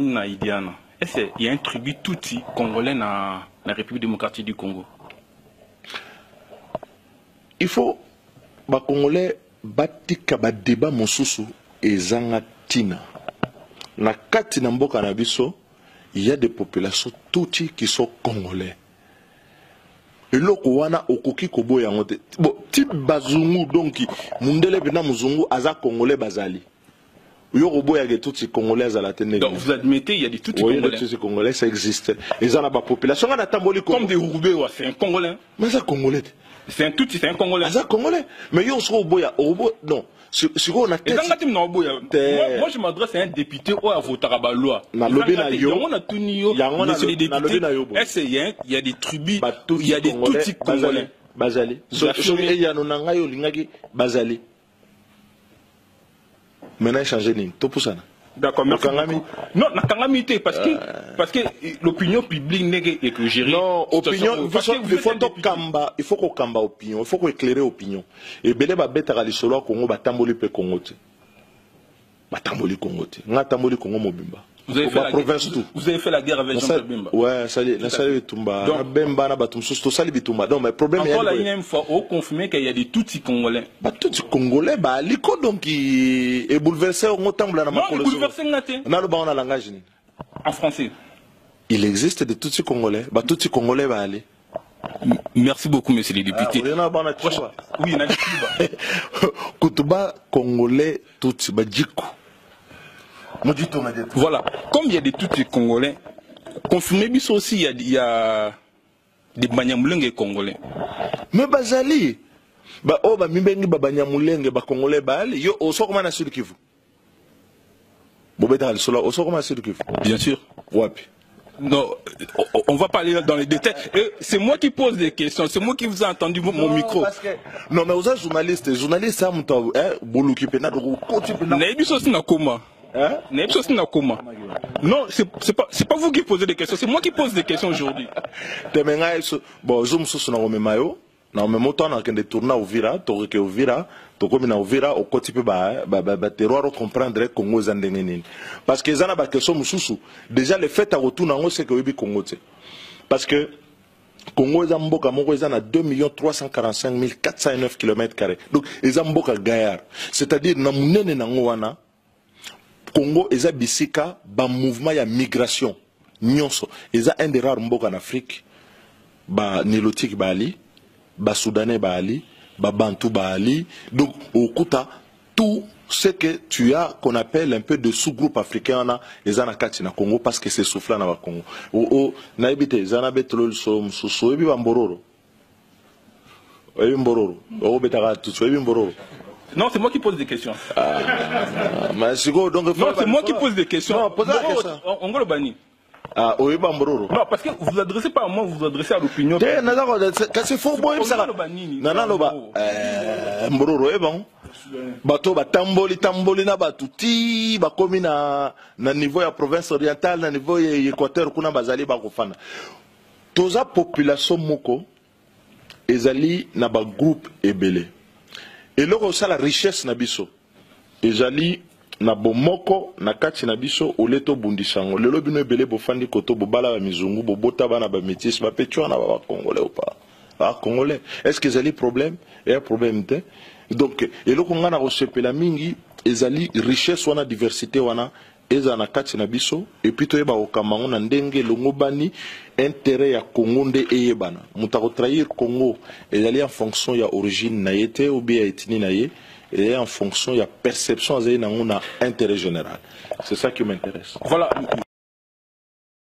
na Idiana. Est-ce qu'il y a un tribu touti congolais dans la République démocratique du Congo? Il faut les Congolais batika ba débat mosusu ezanga tina. Na kati na mboka na biso, il y a des populations touti qui sont congolais. Et loko wana okoki koboya ngote. Bon, type bazungu donc mundele bina muzungu aza congolais bazali. Donc vous admettez il y a des tout congolais. Oui, les congolais ça existe. Ils ont la population comme des Roubaix, c'est un congolais. Mais c'est un congolais. C'est un tout, c'est un congolais. C'est un congolais. Mais yo sera au boya, non. Si on a tête. Moi je m'adresse à un député ou à voter à la loi. Na lobby na yo. On a tout nio. Est-ce qu'il y a des tribus, il y a des tout congolais. Bazali. Il y a no nanga yo lingaki bazali. Maintenant, changer ligne. Tout pour ça. D'accord, merci. Non, parce que l'opinion publique n'est que gérer. Non, opinion, il faut qu'on kamba opinion, il faut qu'on éclaire opinion. Et belé ba beta kali solo Congo ba tamboli pe Congo te. Ba tamboli Congo te. Nga tamboli Congo mobimba. Vous avez fait la guerre avec Jean Bemba. Ouais, ça y est, ça y est, Tumba. Bemba na batum susto sali bitumba. Non, mais problème encore la une fois, on confirme qu'il y a des tutsi congolais. Bah tutsi congolais, bah liko donc est bouleversé au temple na makolo. Non, bouleversé ngate. Na lo ba on a langage ni. En français. Il existe des tutsi congolais. Bah tutsi congolais va aller. Merci beaucoup, monsieur le député. Oui, il y en a des Kutuba congolais tutsi ba djiko. Voilà, comme il y a des tutsi congolais, confirmez bien aussi il y a des banyamulenge congolais. Mais bazali, ba oh ba mibengi ba banyamulenge ba congolais ba ali yo oso koma na Sud Kivu. Bobeta solo oso koma Sud Kivu. Bien sûr. Wapi. Non, on va parler dans les détails. C'est moi qui pose des questions, c'est moi qui vous ai entendu mon micro. Non, mais vous êtes journaliste, ça muto boluki pena do koti pena. Na ebiso sina koma. Hein? Non, c'est pas vous qui posez des questions, c'est moi qui pose des questions aujourd'hui. Bon, je me suis dit que na memoto na kende tourna Uvira, toreke Uvira, tokomi na Uvira au côté pe ba terroir comprendre Congo zandengenini. Parce que zana ba question mususu, déjà le fait à retour na ngo c'est que webi Congo te. Parce que Congo est mboka moko ezana 2 345 409 km². Donc eza mboka gaillard, c'est-à-dire na munene na ngo wana Congo eza bisika ba mouvement ya migration nyonso eza un des rares mboka en Afrique ba nilotique ba ali ba soudanais ba ali ba bantou ba ali donc au kuta tout ce que tu as qu'on appelle un peu de sous-groupe africain na eza na kati na Congo parce que c'est soufflant na ba Congo o na ebite eza na betrol so ebi ba mbororo o betaka tout so ebi mbororo. Non, c'est moi qui pose des questions. Mais donc, non, c'est moi qui pose des questions. Non, posez la question. On va le bannir. Ah, oui, Bambororo. Non, parce que vous vous adressez pas à moi, vous vous adressez à l'opinion. C'est faux, bon, ça. Non, non, non, Mbororo, eh bon. Bato, tamboli na batuti, bakomi na niveau ya province orientale, na niveau ya Équateur, kuna bazali bakofana. Toza population moko, ezali na ba groupe ebele. Et là, on a la richesse na biso. Et j'allais na bomoko na kati na biso oleto bundisango. Le lobby no belé bofandi koto bobala ba mizungu bobota bana ba métis ba petwa na ba congolais ou pas. Ah congolais. Est-ce que zali problème? Et un problème te. Donc et là on a reçu la mingi ezali richesse wana diversité wana eza na kati na biso et puis toyeba okamango na ndenge longo bani intérêt ya Congo nde eyebana mutako trahir Congo ezali en fonction ya origine na yete ou bien ethnie na ye et en fonction ya perception azali na ngona intérêt général. C'est ça qui m'intéresse. Voilà.